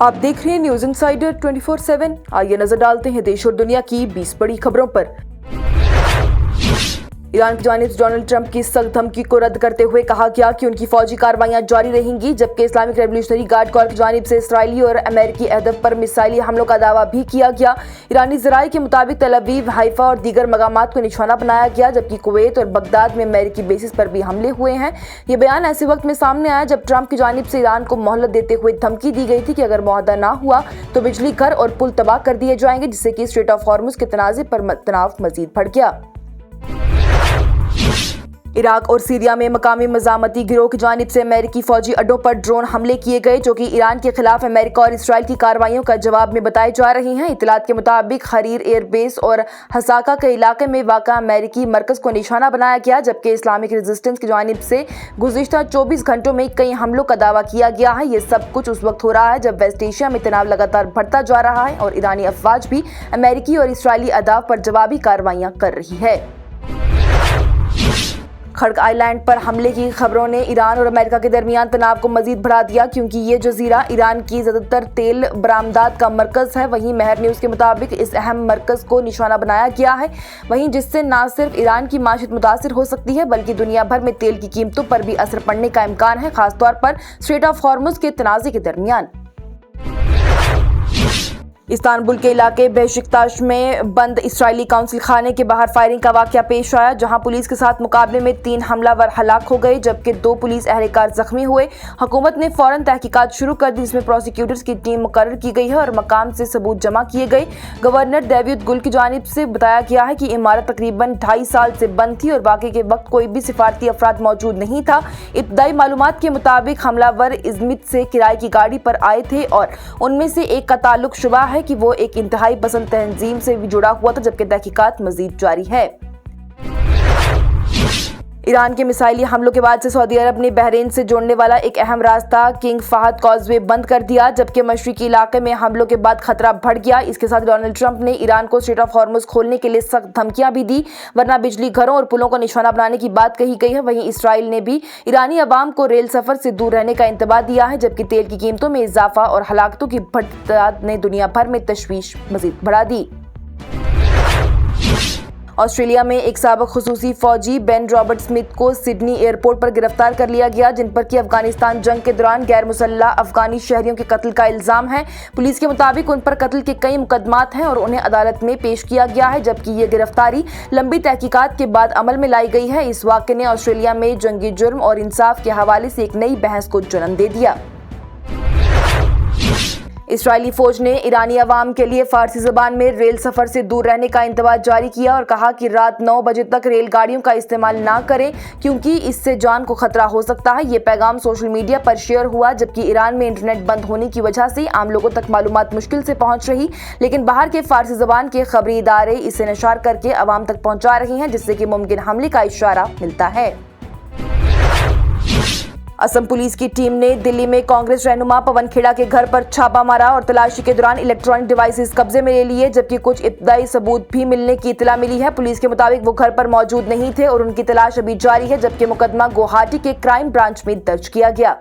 आप देख रहे हैं न्यूज इनसाइडर 24/7। आइए नजर डालते हैं देश और दुनिया की 20 बड़ी खबरों पर। ईरान की जानिब से डोनाल्ड ट्रंप की सख्त धमकी को रद्द करते हुए कहा गया कि उनकी फौजी कार्रवाइयां जारी रहेंगी, जबकि इस्लामिक रेवोल्यूशनरी गार्ड कॉर्प की जानिब से इसराइली और अमेरिकी अहदफ पर मिसाइली हमलों का दावा भी किया गया। ईरानी ज़राए के मुताबिक तेल अवीव, हाइफा और दीगर मकामात को निशाना बनाया गया, जबकि कुवैत और बगदाद में अमेरिकी बेसिस पर भी हमले हुए हैं। ये बयान ऐसे वक्त में सामने आया जब ट्रंप की जानिब से ईरान को मोहलत देते हुए धमकी दी गई थी कि अगर मुआहदा ना हुआ तो बिजली घर और पुल तबाह कर दिए जाएंगे, जिससे कि स्ट्रेट ऑफ हॉर्मुज के तनाज़े पर तनाव मजीद बढ़ गया। इराक और सीरिया में मकामी मज़ामती गिरोह की जानिब से अमेरिकी फौजी अड्डों पर ड्रोन हमले किए गए, जो कि ईरान के खिलाफ अमेरिका और इसराइल की कार्रवाइयों का जवाब में बताए जा रहे हैं। इतलात के मुताबिक हरीर एयरबेस और हसाका के इलाके में वाक़ा अमेरिकी मरकज़ को निशाना बनाया गया, जबकि इस्लामिक रेजिस्टेंस की जानिब से गुज़िश्ता 24 घंटों में कई हमलों का दावा किया गया है। ये सब कुछ उस वक्त हो रहा है जब वेस्ट एशिया में तनाव लगातार बढ़ता जा रहा है और ईरानी अफवाज भी अमेरिकी और इसराइली अहदाफ पर जवाबी कार्रवाइयाँ कर रही है। खड़ग आइलैंड पर हमले की खबरों ने ईरान और अमेरिका के दरमियान तनाव को मजीद बढ़ा दिया, क्योंकि ये जजीरा ईरान की ज़्यादातर तेल बरामदात का मरकज़ है। वहीं महर न्यूज़ के मुताबिक इस अहम मरकज़ को निशाना बनाया गया है, वहीं जिससे न सिर्फ ईरान की माशियत मुतासिर हो सकती है बल्कि दुनिया भर में तेल की कीमतों पर भी असर पड़ने का इम्कान है, खासतौर पर स्ट्रेट ऑफ हॉर्मुज के तनाज़े के दरमियान। इस्तांबुल के इलाके बेशिकताश में बंद इसराइली काउंसिल खाने के बाहर फायरिंग का वाकया पेश आया, जहां पुलिस के साथ मुकाबले में 3 हमलावर हलाक हो गए, जबकि 2 पुलिस एहलकार जख्मी हुए। हुकूमत ने फौरन तहकीकात शुरू कर दी, जिसमें प्रोसिक्यूटर्स की टीम मुकर्रर की गई है और मकाम से सबूत जमा किए गए। गवर्नर डेविड गुल की जानिब से बताया गया है कि इमारत तकरीबन 2.5 साल से बंद थी और बाकी के वक्त कोई भी सिफारती अफराद मौजूद नहीं था। इब्तदाई मालूमात के मुताबिक हमलावर इज़मित से किराए की गाड़ी पर आए थे और उनमें से एक का ताल्लुक शुबा है कि वो एक इंतहाई पसंद तंजीम से भी जुड़ा हुआ था, जबकि तहकीकात मजीद जारी है। ईरान के मिसाइली हमलों के बाद से सऊदी अरब ने बहरीन से जोड़ने वाला एक अहम रास्ता किंग फहद कॉजवे बंद कर दिया, जबकि मशरिकी इलाके में हमलों के बाद खतरा बढ़ गया। इसके साथ डोनाल्ड ट्रंप ने ईरान को स्ट्रेट ऑफ हॉर्मुज खोलने के लिए सख्त धमकियां भी दी, वरना बिजली घरों और पुलों को निशाना बनाने की बात कही गई है। वहीं इसराइल ने भी ईरानी अवाम को रेल सफर से दूर रहने का इंतबाह दिया है, जबकि तेल की कीमतों में इजाफा और हलाकतों की बढ़ती तादाद ने दुनिया भर में तशवीश मजीद बढ़ा दी। ऑस्ट्रेलिया में एक साबिक खुसूसी फौजी बेन रॉबर्ट स्मिथ को सिडनी एयरपोर्ट पर गिरफ्तार कर लिया गया, जिन पर कि अफगानिस्तान जंग के दौरान गैर मुसल्लह अफगानी शहरियों के कत्ल का इल्जाम है। पुलिस के मुताबिक उन पर कत्ल के कई मुकदमात हैं और उन्हें अदालत में पेश किया गया है, जबकि ये गिरफ्तारी लंबी तहकीकात के बाद अमल में लाई गई है। इस वाक़े ने ऑस्ट्रेलिया में जंगी जुर्म और इंसाफ के हवाले से एक नई बहस को जन्म दे दिया। इसराइली फौज ने ईरानी अवाम के लिए फारसी ज़बान में रेल सफ़र से दूर रहने का इंतबाह जारी किया और कहा कि रात 9 बजे तक रेलगाड़ियों का इस्तेमाल ना करें, क्योंकि इससे जान को खतरा हो सकता है। ये पैगाम सोशल मीडिया पर शेयर हुआ, जबकि ईरान में इंटरनेट बंद होने की वजह से आम लोगों तक मालूमात मुश्किल से पहुंच रही, लेकिन बाहर के फारसी ज़बान के खबरी इदारे इसे नशार करके अवाम तक पहुंचा रहे हैं, जिससे कि मुमकिन हमले का इशारा मिलता है। असम पुलिस की टीम ने दिल्ली में कांग्रेस रहनुमा पवन खेड़ा के घर पर छापा मारा और तलाशी के दौरान इलेक्ट्रॉनिक डिवाइसेस कब्जे में ले लिए, जबकि कुछ इब्तदाई सबूत भी मिलने की इत्तला मिली है। पुलिस के मुताबिक वो घर पर मौजूद नहीं थे और उनकी तलाश अभी जारी है, जबकि मुकदमा गुवाहाटी के क्राइम ब्रांच में दर्ज किया गया।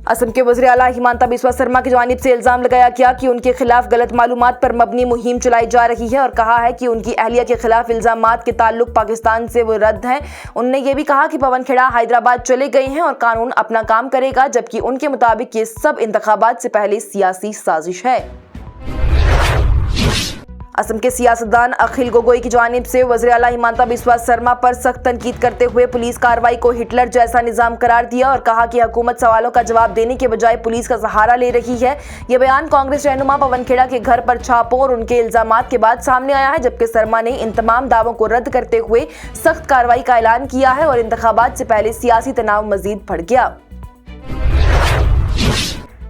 असम के वज़ीर आला हिमंता बिस्वा शर्मा की जानिब से इल्जाम लगाया गया कि उनके खिलाफ गलत मालूमात पर मबनी मुहिम चलाई जा रही है और कहा है कि उनकी अहलिया के खिलाफ इल्जामात के ताल्लुक पाकिस्तान से वो रद्द हैं। उन्होंने ये भी कहा कि पवन खेड़ा हैदराबाद चले गए हैं और कानून अपना काम करेगा, जबकि उनके मुताबिक ये सब इंतखाबात से पहले सियासी साजिश है। असम के सियासतदान अखिल गोगोई की जानिब से वज़ीर आला हिमंता बिस्वा शर्मा पर सख्त तनकीद करते हुए पुलिस कार्रवाई को हिटलर जैसा निज़ाम करार दिया और कहा कि हुकूमत सवालों का जवाब देने के बजाय पुलिस का सहारा ले रही है। यह बयान कांग्रेस रहनुमा पवन खेड़ा के घर पर छापों और उनके इल्जामात के बाद सामने आया है, जबकि शर्मा ने इन तमाम दावों को रद्द करते हुए सख्त कार्रवाई का ऐलान किया है और इंतखाबात से पहले सियासी तनाव मजीद बढ़ गया।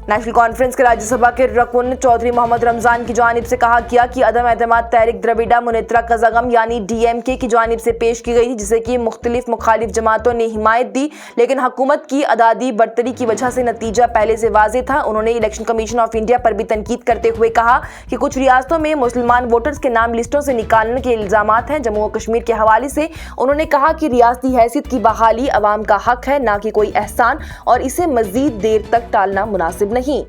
नेशनल कॉन्फ्रेंस के राज्यसभा के रकुन चौधरी मोहम्मद रमजान की जानिब से कहा गया कि अदम एतमाद तहरीक द्रविड़ा मुनेत्रा कज़ागम यानी DMK की जानिब से पेश की गई थी, जिसे कि मुख्तलिफ मुखालिफ जमातों ने हिमायत दी, लेकिन हुकूमत की अदादी बरतरी की वजह से नतीजा पहले से वाज़ेह था। उन्होंने इलेक्शन कमीशन ऑफ इंडिया पर भी तनकीद करते हुए कहा कि कुछ रियासतों में मुसलमान वोटर्स के नाम लिस्टों से निकालने के इल्ज़ामात हैं। जम्मू और कश्मीर के हवाले से उन्होंने कहा कि रियासती हैसियत की बहाली अवाम का हक है, ना कि कोई एहसान, और इसे मज़ीद देर तक टालना मुनासिब नहीं।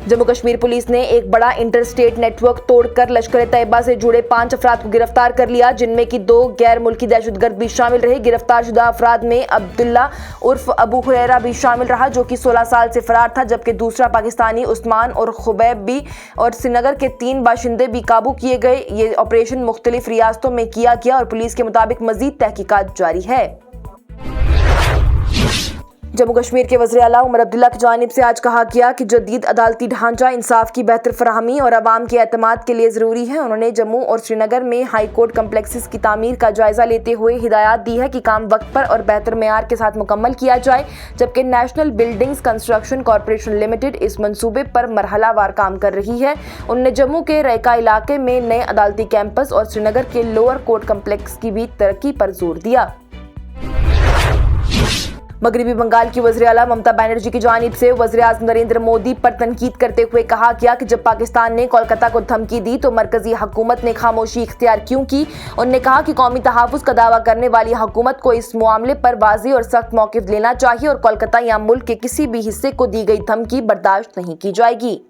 जम्मू कश्मीर पुलिस ने एक बड़ा इंटरस्टेट नेटवर्क तोड़कर लश्कर-ए-तैयबा से जुड़े 5 अफराद को गिरफ्तार कर लिया, जिनमें कि 2 गैर मुल्की दहशतगर्द भी शामिल रहे। गिरफ्तार शुदा अफराद में अब्दुल्ला उर्फ अबू हुरैरा भी शामिल रहा, जो कि 16 साल से फरार था, जबकि दूसरा पाकिस्तानी उस्मान और खुबैब भी और श्रीनगर के 3 बाशिंदे भी काबू किए गए। ये ऑपरेशन मुख्तलिफ रियासतों में किया गया और पुलिस के मुताबिक मजीद तहकीकात जारी है। जम्मू कश्मीर के वज़ीर आला उमर अब्दुल्ला की जानिब से आज कहा गया कि जदीद अदालती ढांचा इंसाफ की बेहतर फराहमी और अवाम के एतमाद के लिए ज़रूरी है। उन्होंने जम्मू और श्रीनगर में हाई कोर्ट कम्प्लेक्सेस की तामीर का जायज़ा लेते हुए हिदायत दी है कि काम वक्त पर और बेहतर मेयार के साथ मुकम्मल किया जाए, जबकि national buildings construction corporation limited इस मंसूबे पर मरहलावार काम कर रही है। उन्होंने जम्मू के रैका इलाके में नए अदालती कैंपस और श्रीनगर के लोअर कोर्ट कम्प्लेक्स की भी तरक्की पर जोर दिया। मगरबी बंगाल की वज़ीर आला ममता बनर्जी की जानिब से वज़ीर आज़म नरेंद्र मोदी पर तनकीद करते हुए कहा गया कि जब पाकिस्तान ने कोलकाता को धमकी दी तो मरकजी हुकूमत ने खामोशी इख्तियार क्यों की। उन्होंने कहा कि कौमी तहफ़्फ़ुज़ का दावा करने वाली हुकूमत को इस मामले पर वाज़ेह और सख्त मौक़िफ़ लेना चाहिए और कोलकाता या मुल्क के किसी भी हिस्से को दी गई धमकी बर्दाश्त नहीं की जाएगी।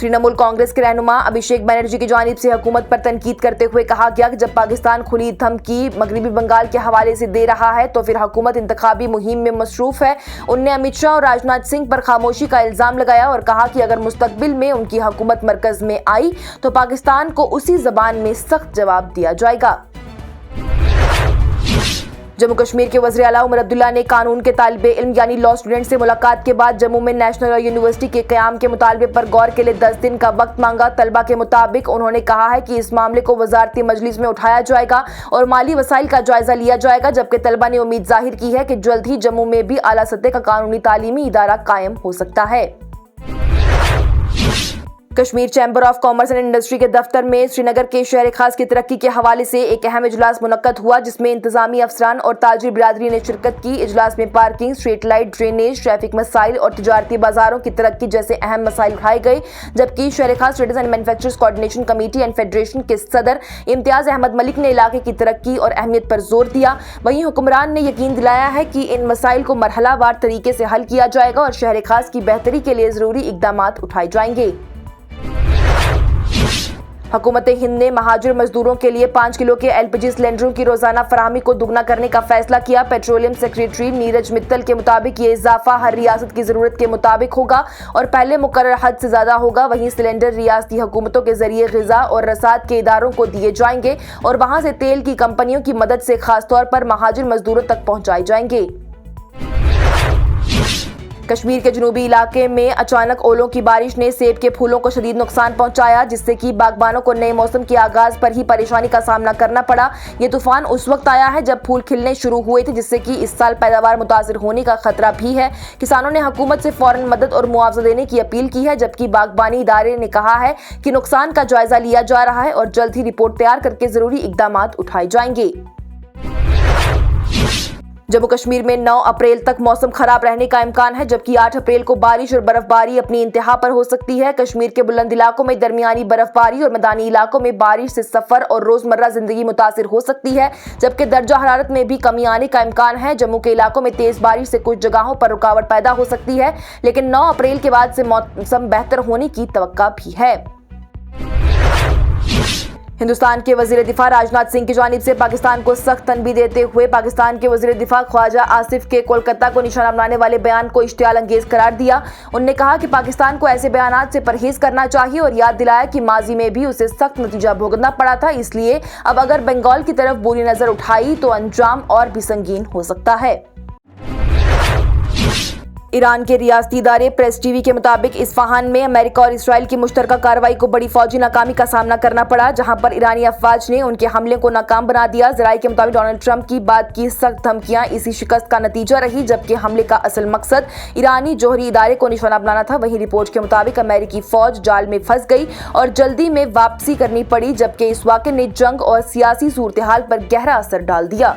तृणमूल कांग्रेस के रहनुमा अभिषेक बनर्जी की जानिब से हुकूमत पर तनकीद करते हुए कहा गया कि जब पाकिस्तान खुली धमकी मगरबी बंगाल के हवाले से दे रहा है तो फिर हुकूमत इंतखाबी मुहिम में मसरूफ है। उन्होंने अमित शाह और राजनाथ सिंह पर खामोशी का इल्ज़ाम लगाया और कहा कि अगर मुस्तकबिल में उनकी हुकूमत मरकज़ में आई तो पाकिस्तान को उसी ज़बान में सख्त जवाब दिया जाएगा। जम्मू कश्मीर के वज़ीर आला उमर अब्दुल्ला ने कानून के तालिबे इल्म यानी लॉ स्टूडेंट से मुलाकात के बाद जम्मू में नेशनल लॉ यूनिवर्सिटी के क़याम के मुतालबे पर गौर के लिए 10 दिन का वक्त मांगा। तलबा के मुताबिक उन्होंने कहा है कि इस मामले को वज़ारती मजलिस में उठाया जाएगा और माली वसाइल का जायजा लिया जाएगा, जबकि तलबा ने उम्मीद जाहिर की है कि जल्द ही जम्मू में भी आला सतह का कानूनी तालीमी इदारा कायम हो सकता है। Kashmir chamber of commerce and industry के दफ्तर में श्रीनगर के शहर खास की तरक्की के हवाले से एक अहम इजलास मुनक्कद हुआ, जिसमें इंतजामी अफसरान और ताजिर बिरादरी ने शिरकत की। इजलास में parking, street light, drainage, traffic मसाइल और तिजारती बाजारों की तरक्की जैसे अहम मसाइल उठाए गए, जबकि शहर खास traders and manufacturers coordination committee and federation के सदर इम्तियाज अहमद मलिक ने इलाके की तरक्की और अहमियत पर जोर दिया। वहीं हुक्मरान ने यकीन दिलाया है कि इन मसाइल को मरहलावार तरीके से हल किया जाएगा और शहर खास की बेहतरी के लिए जरूरी इकदामात उठाए जाएंगे। हुकूमत हिंद ने महाजिर मजदूरों के लिए 5 किलो के LPG सिलेंडरों की रोजाना फराहमी को दुगना करने का फैसला किया। पेट्रोलियम सेक्रेटरी नीरज मित्तल के मुताबिक ये इजाफा हर रियासत की जरूरत के मुताबिक होगा और पहले मुकर्रर हद से ज्यादा होगा। वहीं सिलेंडर रियासती हुकूमतों के जरिए ग़िज़ा और रसाद के इदारों को दिए जाएंगे और वहां से तेल की कंपनियों की मदद से खासतौर पर महाजिर मजदूरों तक पहुंचाए जाएंगे। कश्मीर के जनूबी इलाके में अचानक ओलों की बारिश ने सेब के फूलों को शदीद नुकसान पहुंचाया, जिससे कि बागबानों को नए मौसम के आगाज पर ही परेशानी का सामना करना पड़ा। ये तूफान उस वक्त आया है जब फूल खिलने शुरू हुए थे, जिससे कि इस साल पैदावार मुतासिर होने का खतरा भी है। किसानों ने हुकूमत से फौरन मदद और मुआवजा देने की अपील की है, जबकि बागबानी इदारे ने कहा है कि नुकसान का जायजा लिया जा रहा है और जल्द ही रिपोर्ट तैयार करके जरूरी इकदामात उठाए जाएंगे। जम्मू कश्मीर में 9 अप्रैल तक मौसम खराब रहने का इम्कान है, जबकि 8 अप्रैल को बारिश और बर्फबारी अपनी इंतहा पर हो सकती है। कश्मीर के बुलंद इलाकों में दरमियानी बर्फबारी और मैदानी इलाकों में बारिश से सफर और रोजमर्रा जिंदगी मुतासिर हो सकती है, जबकि दर्जा हरारत में भी कमी आने का इम्कान है। जम्मू के इलाकों में तेज बारिश से कुछ जगहों पर रुकावट पैदा हो सकती है, लेकिन 9 अप्रैल के बाद से मौसम बेहतर होने की तवक्का भी है। हिंदुस्तान के वजीर दिफा राजनाथ सिंह की जानिब से पाकिस्तान को सख्त तनबीह देते हुए पाकिस्तान के वजीर दिफा ख्वाजा आसिफ के कोलकाता को निशाना बनाने वाले बयान को इश्तियाल अंगेज करार दिया। उन्होंने कहा कि पाकिस्तान को ऐसे बयानात से परहेज करना चाहिए और याद दिलाया कि माजी में भी उसे सख्त नतीजा भुगतना पड़ा था, इसलिए अब अगर बंगाल की तरफ बुरी नजर उठाई तो अंजाम और भी संगीन हो सकता है। ایران کے ریاستی ادارے پریس ٹی وی کے مطابق اصفہان میں امریکہ اور اسرائیل کی مشترکہ کارروائی کو بڑی فوجی ناکامی کا سامنا کرنا پڑا، جہاں پر ایرانی افواج نے ان کے حملے کو ناکام بنا دیا۔ ذرائع کے مطابق ڈونلڈ ٹرمپ کی بعد کی سخت دھمکیاں اسی شکست کا نتیجہ رہی، جبکہ حملے کا اصل مقصد ایرانی جوہری ادارے کو نشانہ بنانا تھا۔ وہیں رپورٹ کے مطابق امریکی فوج جال میں پھنس گئی اور جلدی میں واپسی کرنی پڑی، جبکہ اس واقعے نے جنگ اور سیاسی صورتحال پر گہرا اثر ڈال دیا۔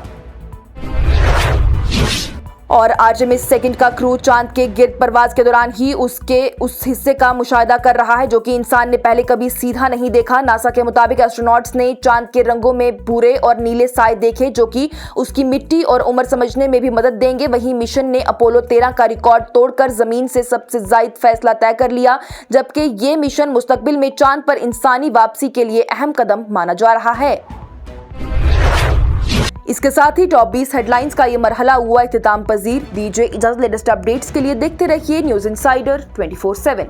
اور آرٹیمس سیکنڈ کا کرو چاند کے گرد پرواز کے دوران ہی اس حصے کا مشاہدہ کر رہا ہے جو کہ انسان نے پہلے کبھی سیدھا نہیں دیکھا۔ ناسا کے مطابق ایسٹروناٹس نے چاند کے رنگوں میں بھورے اور نیلے سائے دیکھے جو کہ اس کی مٹی اور عمر سمجھنے میں بھی مدد دیں گے۔ وہیں مشن نے اپولو 13 کا ریکارڈ توڑ کر زمین سے سب سے زائد فاصلہ طے کر لیا، جبکہ یہ مشن مستقبل میں چاند پر انسانی واپسی کے لیے اہم قدم مانا جا رہا ہے۔ اس کے ساتھ ہی ٹاپ 20 ہیڈ لائنز کا یہ مرحلہ ہوا اختتام پذیر۔ دیجیے اجازت، لیٹسٹ اپڈیٹس کے لیے دیکھتے رہیے نیوز انسائیڈر 24/7۔